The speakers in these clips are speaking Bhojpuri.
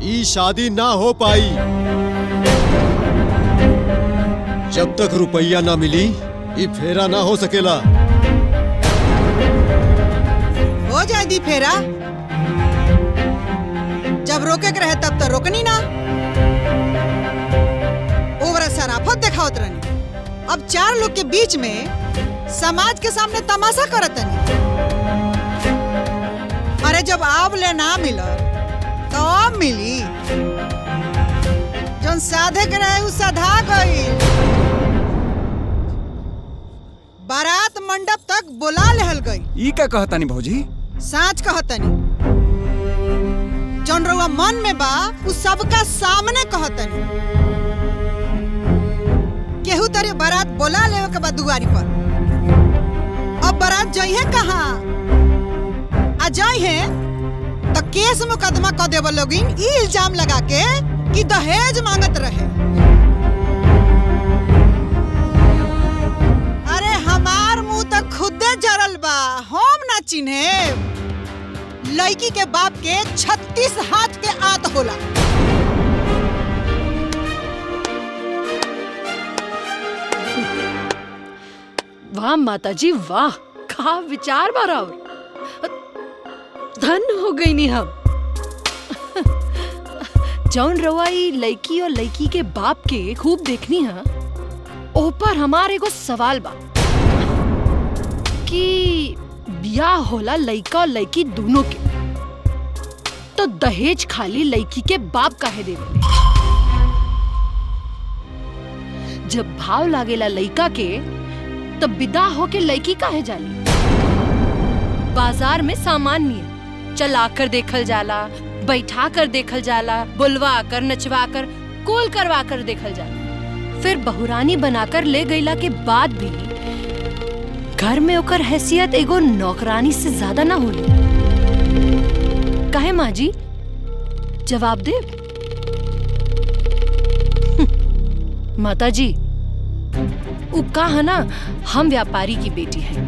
ई शादी ना हो पाई। जब तक रुपया ना मिली ई फेरा ना हो सकेला। हो जाए दी फेरा, जब रोके के रहे तब तो रोकनी ना। ओवरा सराफत दिखावत रहनी, अब 4 लोग के बीच में समाज के सामने तमाशा करत नहीं। अरे जब आब ले ना मिला तो अब मिली। जौन साधे के रहे उ साधा गईल। बारात मंडप तक बुला लेहल गई। ई का कहतानी भौजी? साच कहतनी, जौन रउआ मन में बा उ सबका सामने कहतनी। केहू तरे बारात बुला लेवे के बाद दुआरी पर। अब बारात जइहे कहाँ? आ जइहे तो केस मुकदमा क देव लोगिन ई इल्जाम लगा के कि दहेज मांगत रहे। अरे हमार मुंह तो खुदे जरल बा, हम ना चिन्हे। लड़की के बाप के 36 हाथ के आंत होला। वाह माताजी वाह, का विचार बाराव। धन हो गई नी हम। जौन रवाई लड़की और लड़की के बाप के खूब देखनी है, ऊपर हमारे एगो सवाल बा कि बियाह होला लड़का और लड़की दोनों के, तो दहेज खाली लड़की के बाप काहे देवे? जब भाव लागेला लड़का के तब विदा होके लड़की काहे जाली? बाजार में सामान नहीं है, चला कर देखल जाला, बैठा कर देखल जाला, बुलवा कर, नचवा कर, कोल करवा कर देखल जाला। फिर बहुरानी बनाकर ले गईला के बाद भी घर में ओकर हैसियत एगो नौकरानी से ज्यादा ना होली। काहे माँ जी? जवाब दे। माता जी, उ कहा ना, हम व्यापारी की बेटी है।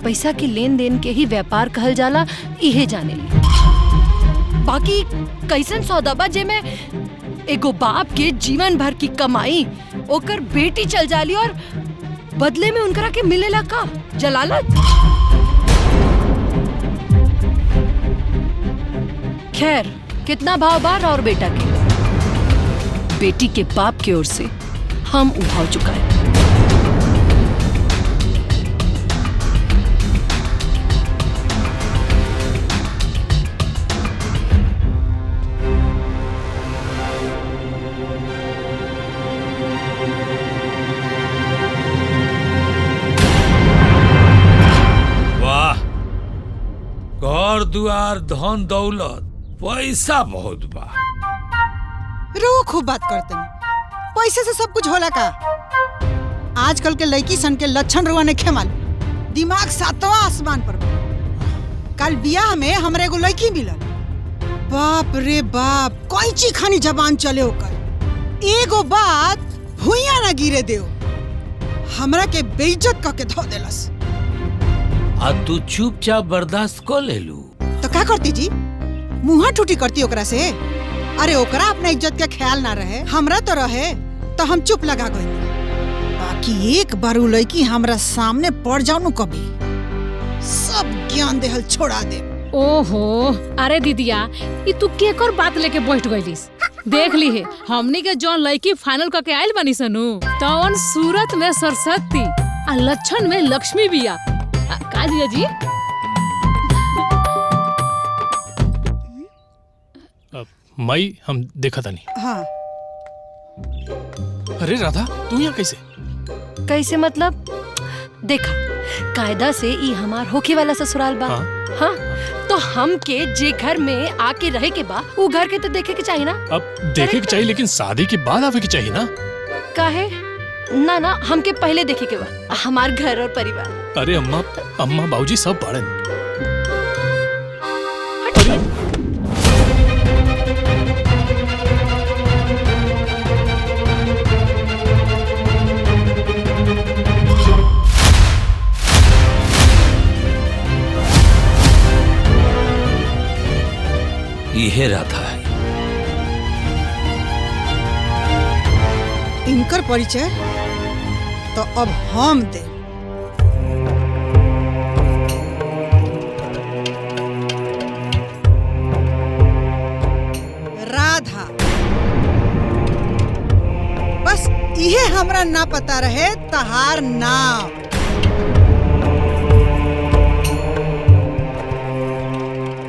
पैसा के लेन देन के ही व्यापार कहल जाला, इहे जाने ली। बाकी कैसन सौदा बा जे में एगो बाप के जीवन भर की कमाई ओकर बेटी चल जाली और बदले में उनकरा के मिलेला का जलालत? खैर, कितना भाव बार और बेटा के, बेटी के बाप की ओर से हम उठाव चुका है। घर दुआर धन दौलत पैसा बहुत बा। रो खूब बात करते हैं, पैसे से सब कुछ होला का? आजकल के लड़की सन के लक्षण रुआ ने खेमाल, दिमाग 7वां आसमान पर बा। कल बियाह में हमरे एगो लड़की मिलल, बाप रे बाप, कोई ची खानी जबान चले होकर। एगो बात भुइया ना गिरे देओ, हमरा के बेइज्जत करके धो देलस। आ तू चुपचाप बर्दाश्त कर लेलू तो क्या करती जी? मुंहा टूटी करती ओकरा से? अरे ओकरा अपना इज्जत का ख्याल ना रहे, हमरा तो रहे, तो हम चुप लगा गई। बाकी एक बार उ लड़की हमरा सामने पड़ जाओ न कभी, सब ज्ञान देहल छोड़ा दे। ओहो, अरे दीदिया, ई तू केकर बात लेके बैठ गईलिस? देख ली है, हमनी के जौन लड़की फाइनल करके आइल बनी सनु, तौन सूरत में सरस्वती आ लक्षण में लक्ष्मी बिया। का दिया जी? माई, हम देखा था नहीं। हाँ। अरे राधा, तू यहाँ कैसे? कैसे मतलब? देखा, कायदा से ई हमार होके वाला ससुराल बा। हाँ? तो हम के जे घर में आके रहे के बा, वो घर के तो देखे के चाहिए ना। अब देखे के चाहिए, लेकिन शादी के बाद आवे के चाहिए ना। काहे? ना ना, हमके पहले देखे के बा हमार घर और परिवार। अरे अम्मा बाबूजी सब पढ़न। यह राधा है, इनकर परिचय तो अब हम दे। राधा, बस इहे हमरा ना पता रहे तहार नाम।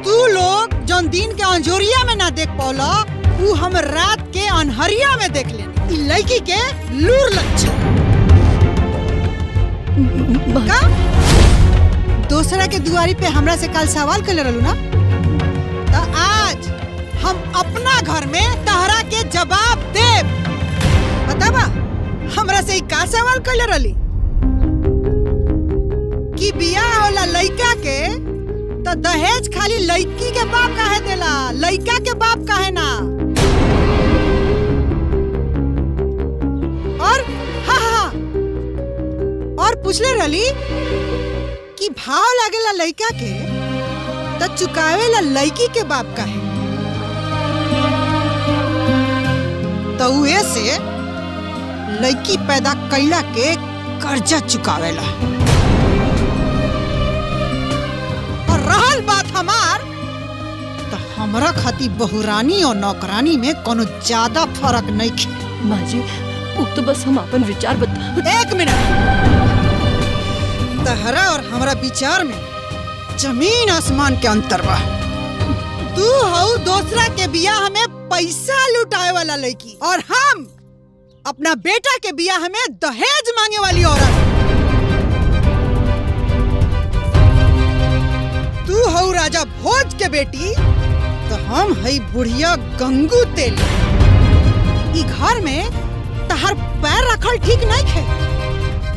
तू लोग जौन दिन के अंजोरिया में ना देख पौला, ऊ हम रात के अनहरिया में देख लेनी। ई लड़की के लूर लच्छन का दूसरा के दुआरी पे हमरा से कल सवाल कर रहलू ना, तो आज हम अपना घर में तहरा के जवाब देब। बताबा हमरा से का सवाल कर रहली कि बियाह होला लड़का के तो दहेज खाली लड़की के बाप काहे देला, लड़का के बाप काहे ना? और हाँ और पूछले रहली कि भाव लागेला लड़का के तो चुकावेला लड़की के बाप काहे? तो उहे से लड़की पैदा कैला के कर्जा चुकावेला। और रहल बात हमार, तो हमरा खातिर बहुरानी और नौकरानी में कोनो ज्यादा फर्क नहीं है। माँ जी तो बस हम अपन विचार बता। एक मिनट, तहरा और हमरा विचार में जमीन आसमान के अंतर बा। तू हऊ दूसरा के बियाह में पैसा लुटाए वाला लड़की, और हम अपना बेटा के बियाह में दहेज मांगे वाली औरत। तू हऊ राजा भोज के बेटी, तो हम हई बुढ़िया गंगू तेल। ई घर में तहार पैर रखल ठीक नहीं है,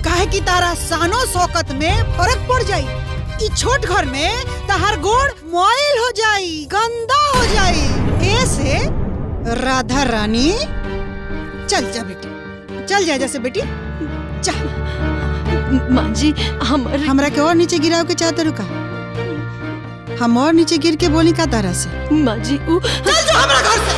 काहे कि तारा सानो शौकत में फर्क पड़ जाई। ई छोट घर में तहार गोड़ मोइल हो जाई, गंदा हो जाई। ऐसे राधा रानी चल जा बेटी, चल जा जैसे बेटी जा। माँ जी हमरा के और नीचे गिराव के चाहते रुका, हम और नीचे गिर के बोली का तारा से? माँ जी चल जा हमरा घर से।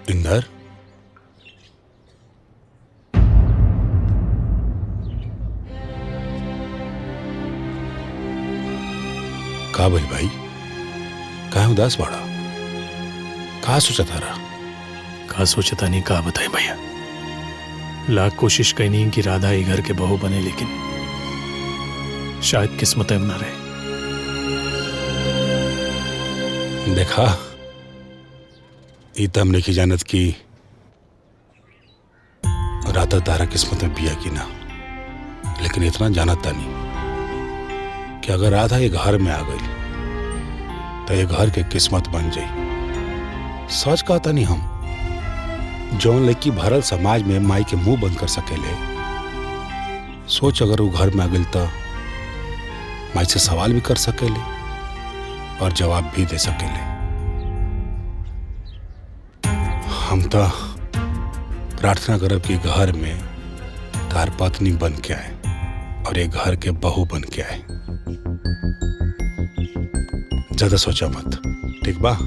इंदर, का भइल भाई? काहे उदास बाड़ा? का सोचा तारा? का सोचता नहीं, का बताए भैया। लाख कोशिश कहीं कि राधा ये घर के बहू बने, लेकिन शायद किस्मत में ना रहे। देखा, ई हमने की जानत की राधा तारा किस्मत में बिया की ना, लेकिन इतना जानत नहीं कि अगर राधा ये घर में आ गई तो ये घर के किस्मत बन जाई। सच कहता नहीं, हम जौन लड़की भरल समाज में माई के मुंह बंद कर सकेले, सोच अगर वो घर में आ गई तो माई से सवाल भी कर सकेले और जवाब भी दे सकेले। हम तो प्रार्थना करब कि घर में तार पत्नी बन के आए और एक घर के बहू बन के आए। ज्यादा सोचा मत, ठीक बा?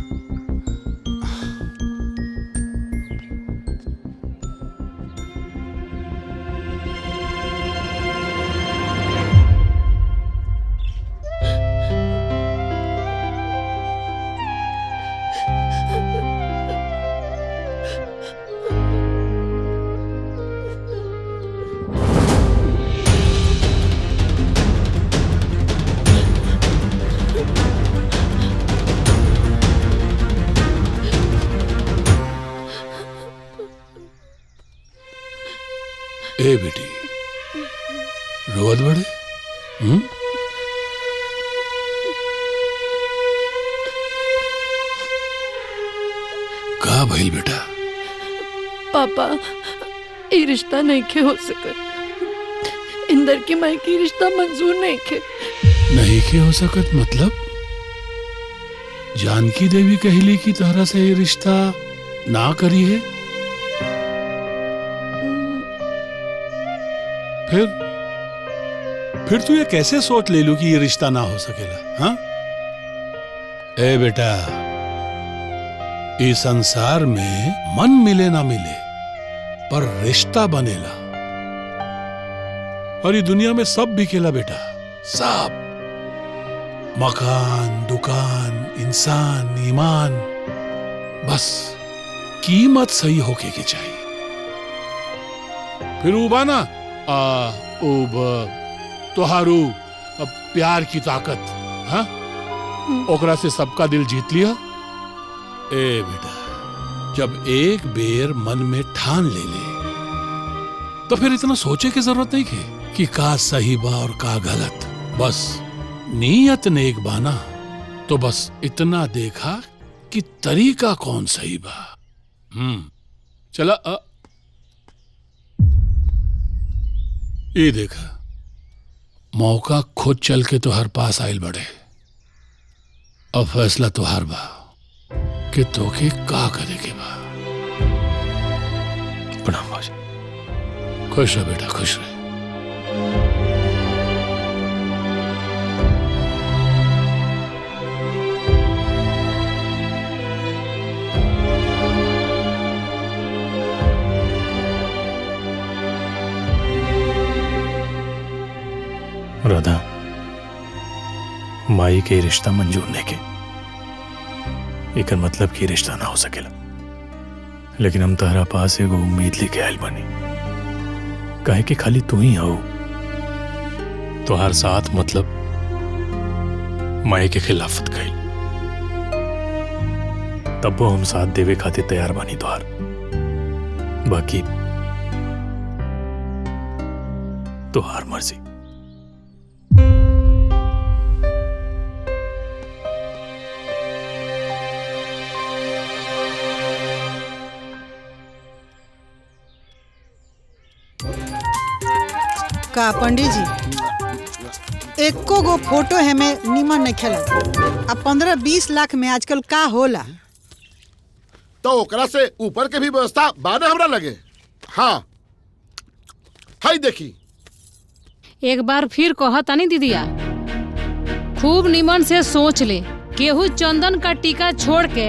ए बेटी, रोवत बड़े? का भइल बेटा? पापा, ये रिश्ता नहीं के हो सकत। इंदर की माई की रिश्ता मंजूर नहीं के। नहीं के हो सकत मतलब जानकी देवी कहली की तरह से ये रिश्ता ना करी है। फिर तू ये कैसे सोच ले लू कि ये रिश्ता ना हो सकेला? हाँ ए बेटा, इस संसार में मन मिले ना मिले पर रिश्ता बनेला। और ये दुनिया में सब बिकेला बेटा, सब। मकान, दुकान, इंसान, ईमान, बस कीमत सही होके के चाहिए। फिर उबाना तोहारू प्यार की ताकत, हाँ ओकरा से सबका दिल जीत लिया। ए बेटा, जब एक बेर मन में ठान ले तो फिर इतना सोचे की जरूरत नहीं कि का सही बा और का गलत। बस नीयत नेक बाना तो बस इतना देखा कि तरीका कौन सही बा। चला ये देखा मौका खुद चल के तुहार पास आयल बड़े। अब फैसला तुहार बा कि तोके का करे के बा। प्रणाम बाजी। खुश रह बेटा, खुश रह। राधा, माई के रिश्ता मंजूर नहीं के एक मतलब की रिश्ता ना हो सकेला। लेकिन हम तारा पास एगो उम्मीद लेके आयल बनी, काहे कि खाली तू ही हो तो हर साथ मतलब माई के खिलाफत कइल, तब वो हम साथ देवे खातिर तैयार बानी तोहार। बाकी तोहार मर्जी। का पंडित जी, एको गो फोटो हमें निमन नहीं खेला। अब 15-20 लाख में आजकल का होला? तो ओकरा से ऊपर के भी व्यवस्था बाद हमरा लगे। हाँ हाय देखी। एक बार फिर कहतानी दीदिया, खूब निमन से सोच ले। केहू चंदन का टीका छोड़ के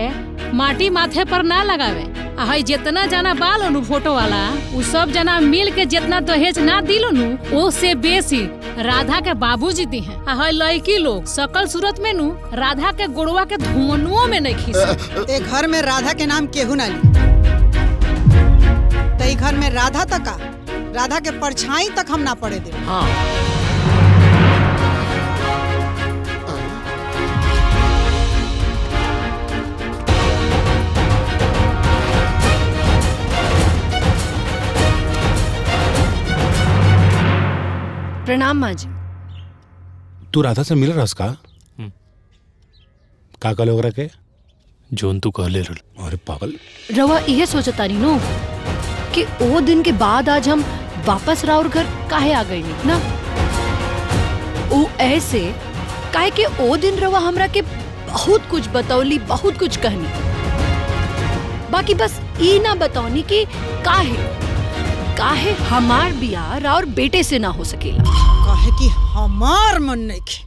माटी माथे पर ना लगावे। हाय जितना जना बालो नु फोटो वाला, उ सब जना मिल के जितना दहेज ना दिलो नु, ओ से बेसी राधा के बाबूजी दी हैं। हाय लड़की लोग सकल सूरत में नु राधा के गोड़वा के धुआनुओं में नहीं खींचे। एक घर में राधा के नाम केहू ना ली, तो घर में राधा तक का, राधा के परछाई तक हम ना पड़े दे। हाँ प्रणाम माँ जी। तू राधा से मिल रहा का कल ओकरा के जोन तू कहले रहल। अरे पागल, रवा यह सोचता रही नो कि ओ दिन के बाद आज हम वापस राउर घर काहे आ गई नहीं ना। ओ ऐसे काहे कि ओ दिन रवा हमरा के बहुत कुछ बतौली, बहुत कुछ कहनी, बाकी बस ई ना बतौनी कि काहे हमार बियाह राउर बेटे से ना हो सकेला। काहे कि हमार मन नहीं खे।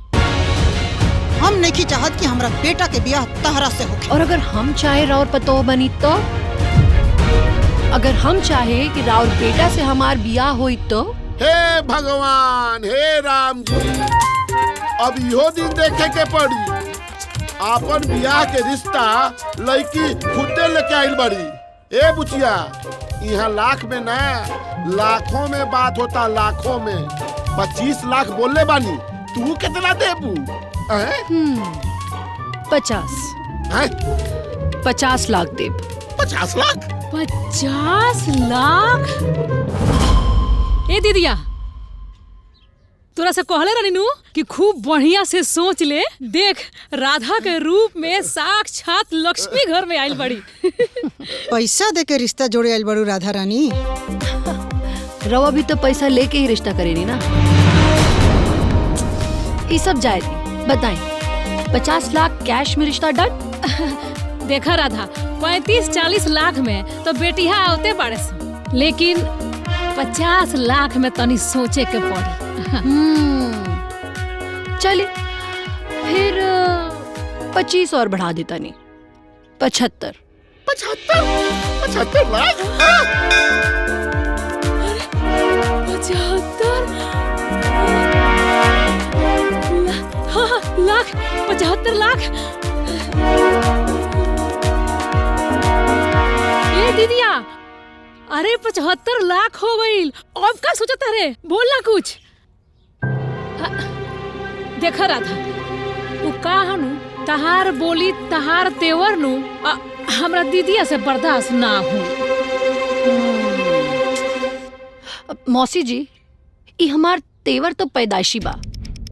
हम नहीं चाहत कि हमरा बेटा के बियाह तहरा से होके। और अगर हम चाहे राउर पतो बनी तो, अगर हम चाहे कि राउर बेटा से हमार बियाह होई तो? हे भगवान, हे राम जी, अब इहो दिन देखे के पड़ी। आपन बियाह के रिश्ता लड़की खुदे लेके आइल बड़ी। ए बुचिया, यहाँ लाख में ना लाखों में बात होता, लाखों में। 25 लाख बोलले बानी, तू कितना देबू? 50 लाख देब। 50 लाख? 50 लाख? ए दीदिया, तोरा से कहले रहनी नु कि खूब बढ़िया से सोच ले। देख, राधा के रूप में साक्षात लक्ष्मी घर में आइल बड़ी। पैसा दे के रिश्ता जोड़े आइल बड़ू राधा रानी। रवा भी तो पैसा लेके ही रिश्ता करेनी ना। ये सब जाए थी, बताएं 50 लाख कैश में रिश्ता डन? देखा राधा 35-40 लाख में तो बेटिया आवते बाड़े सन, लेकिन 50 लाख में तनी सोचे के पड़ी। चलिए फिर 25 और बढ़ा देता नहीं, 75। 75 लाख? 75 लाख। ए दीदिया, अरे 75 लाख हो गईल। अब का सोचत रे, बोल ना कुछ। देखा राधा उ का हनु तहार बोली तहार तेवर नु हमरा दीदिया से बर्दाश्त ना हो। मौसी जी, ई हमार तेवर तो पैदाइशी बा,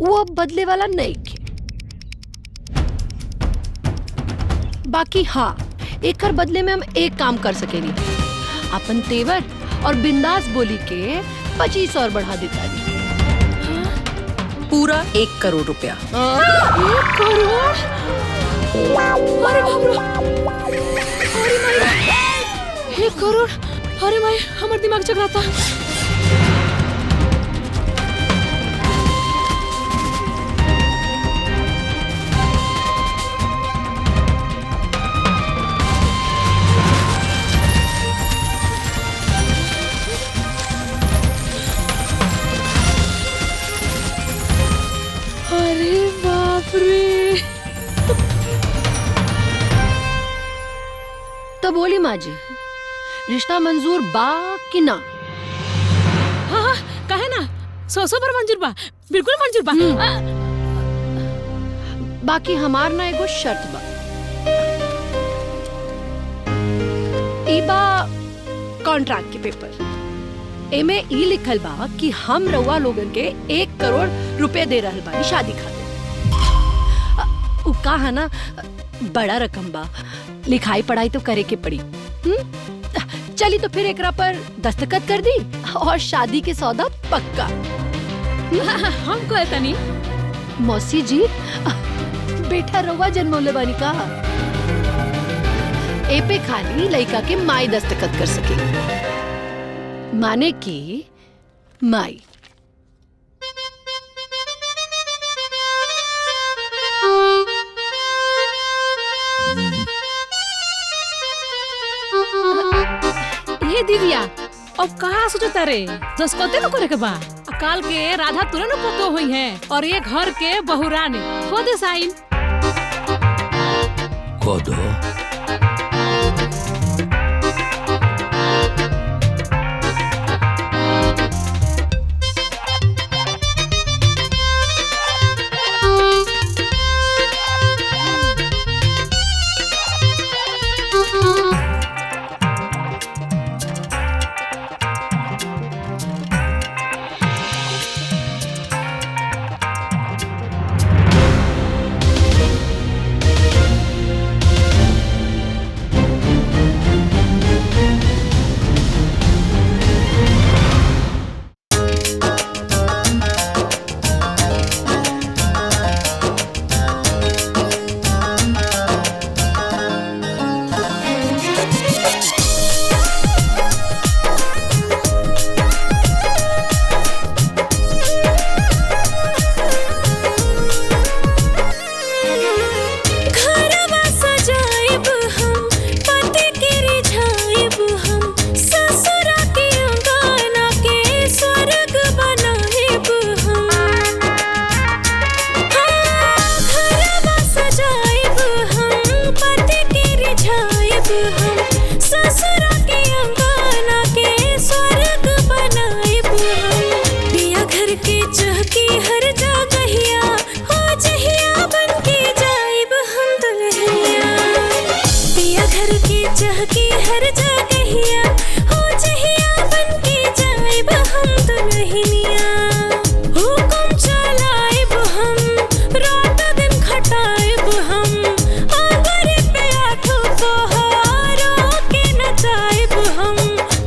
वो अब बदले वाला नहीं खे। बाकी हाँ, एकर बदले में हम एक काम कर सकेनी, अपन तेवर और बिंदास बोली के 25 और बढ़ा देता। पूरा 1 करोड़ रुपया। 1 करोड़? अरे बाप रे, अरे माई, 1 करोड़, अरे माई हमार दिमाग चकराता। अरे बाप रे। तो बोली माँ जी, रिश्ता मंजूर बा कि ना? हाँ हाँ, कहे ना, 100 पर मंजूर बा, बिल्कुल मंजूर बा। बाकी हमार ना एगो शर्त बा। ई बा कॉन्ट्रैक्ट के पेपर, एमे ई लिखल बा कि हम रउआ लोगन के 1 करोड़ रुपए दे रहल बानी शादी खातिर। उ का है ना, बड़ा रकम बा, लिखाई पढ़ाई तो करे के पड़ी। चली तो फिर एकरा पर दस्तखत कर दी और शादी के सौदा पक्का। हम कहता नहीं मौसी जी, बेटा रउआ जन्मौले बानी का, ए पे खाली लड़का के माई दस्तखत कर सके, माने की माई। ये दीदिया, अब कहाँ सोचता रे, दस्खते न करे के बा। काल के राधा तुरंत पतो हुई है और ये घर के बहुरानी खुद साइन को दो।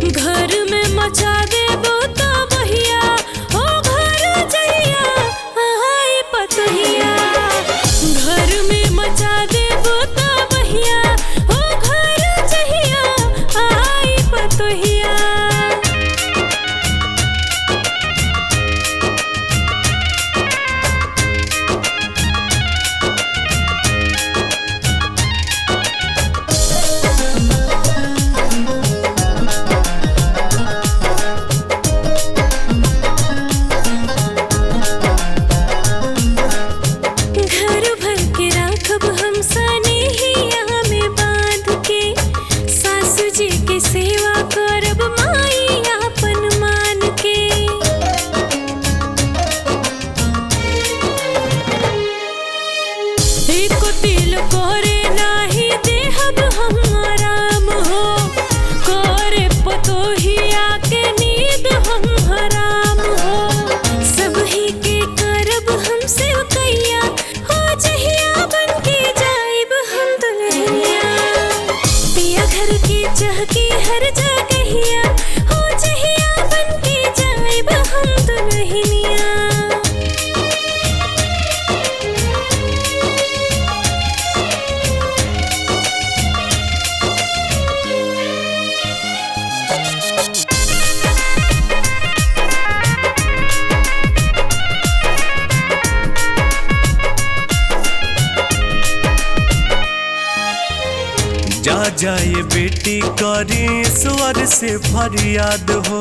घर में मचा दे वो जा जाए बेटी करी ईश्वर से फरियाद हो,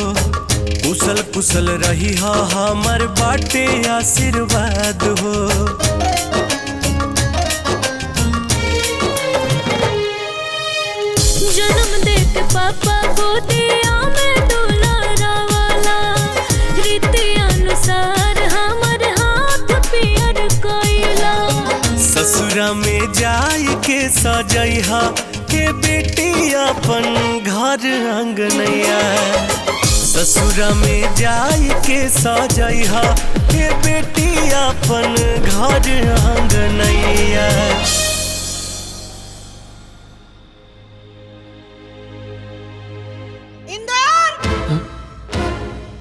कुशल कुशल रही हा हमर बाटे आशीर्वाद हो। जन्म देते पापा गोदिया में दुलारा वाला, रीति अनुसार हमर हाथ पियर कोइला। ससुरा में जाई के सजैहा के बेटी अपन घर अंगनैया, ससुरा में जाई के सजैहा के बेटी अपन घर अंगनैया।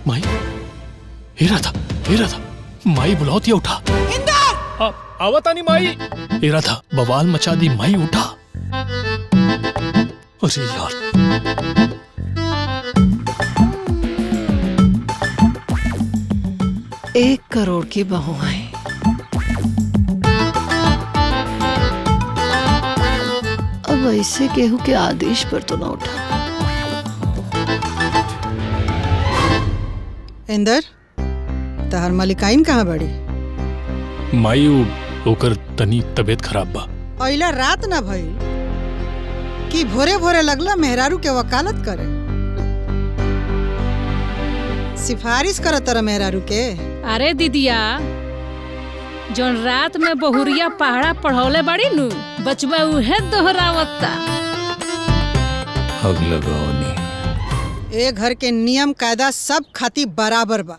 माई हेरा था माई बुलाती उठा। इंदर आवता नहीं माई, हेरा था बवाल मचा दी माई उठा। अरे यार 1 करोड़ की बहुएं, अब ऐसे केहू के आदेश पर तो ना उठा। इंदर तहर मलिकाइन कहाँ बड़ी? माई ओकर तनी तबीयत खराब बा। अइला रात ना भइल कि भोरे भोरे लगला मेहरारू के वकालत करे, सिफारिश कर तरह मेहरारू के। अरे दीदिया, जोन रात में बहुरिया पहाड़ा पढ़ौले बड़ी नु, बचवा उहे दोहरावता। अग लगाओनी ए घर के नियम कायदा सब खाती बराबर बा।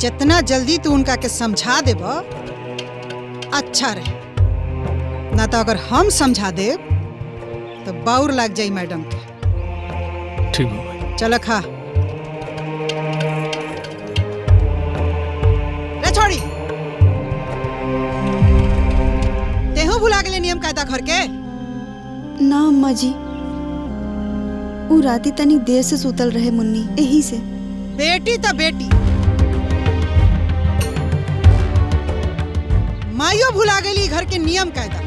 जितना जल्दी तू उनका के समझा देब अच्छा रहे, ना तो अगर हम समझा दे तो बाउर लग जाई मैडम के। ठीक है भाई। चल खा रे छोड़ी, तेहू भुला गेले नियम कायदा घर के। ना अम्मा जी, उ राती तनी देर से सुतल रहे मुन्नी, यही से। बेटी तो बेटी, माइयो भुला गेली घर के नियम कायदा।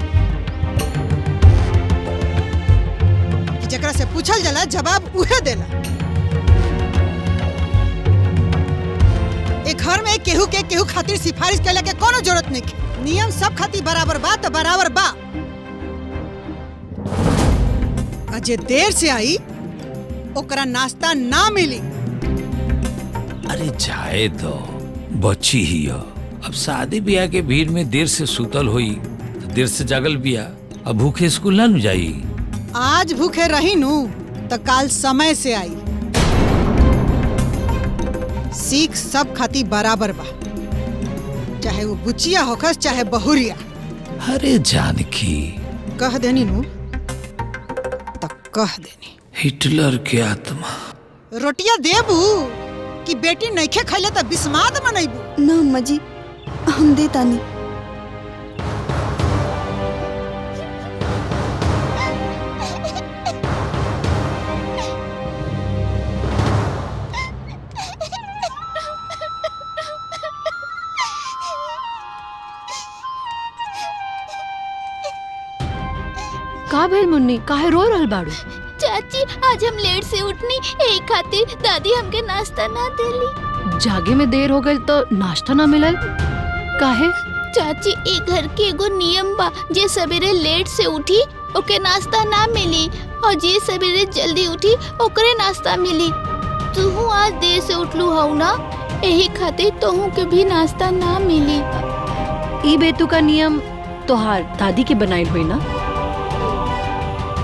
जकरा से पूछल जाला जवाब उहे देला। एक घर में केहू के केहू खातिर सिफारिश कैला के कोनो जरूरत नहीं। नियम सब खातिर बराबर बा तो बराबर बा। अजे देर से आई ओकरा नाश्ता ना मिली। अरे जाए तो बच्ची ही हो। अब शादी ब्याह के भीड़ में देर से सुतल हुई तो देर से जागल बिया, अब भूखे स्कूल ना नु जाई। आज भूखे रही नु तो काल समय से आई। सीख सब खाती बराबर बा, चाहे वो बुचिया होखस चाहे बहुरिया। अरे जानकी कह देनी नु तो कह देनी। हिटलर के आत्मा। रोटिया देबू कि बेटी नइखे खैले तो बिस्माद मनैबू? ना अम्मा जी, हम दे तानी। का भेल मुन्नी, काहे रो रहल बाड़ू? चाची आज हम लेट से उठनी, यही खातिर दादी हमके नाश्ता ना देली। जागे में देर हो गई तो नाश्ता ना मिलल काहे? चाची ए घर के एगो नियम बा, जे सवेरे लेट से उठी ओके नाश्ता ना मिली, और जे सवेरे जल्दी उठी ओकरे नाश्ता मिली। तू आज देर से उठलू हऊ ना, यही खातिर तोहू के भी नाश्ता ना मिली। ई बेतु का नियम तोहार दादी के बनाइल हुई ना,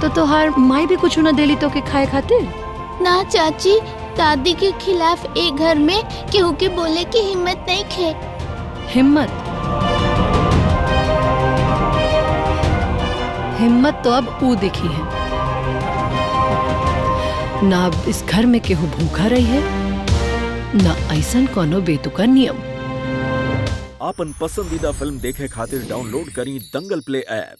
तो तोहार माई भी कुछ न देली तो के खाए खातिर? ना चाची, दादी के खिलाफ एक घर में केहू के बोले की हिम्मत नहीं खे। हिम्मत तो अब ऊ दिखी है ना। अब इस घर में केहू भूखा रही है ना ऐसन कोनो बेतुका नियम। आपन पसंदीदा फिल्म देखे खातिर डाउनलोड करी दंगल प्ले ऐप।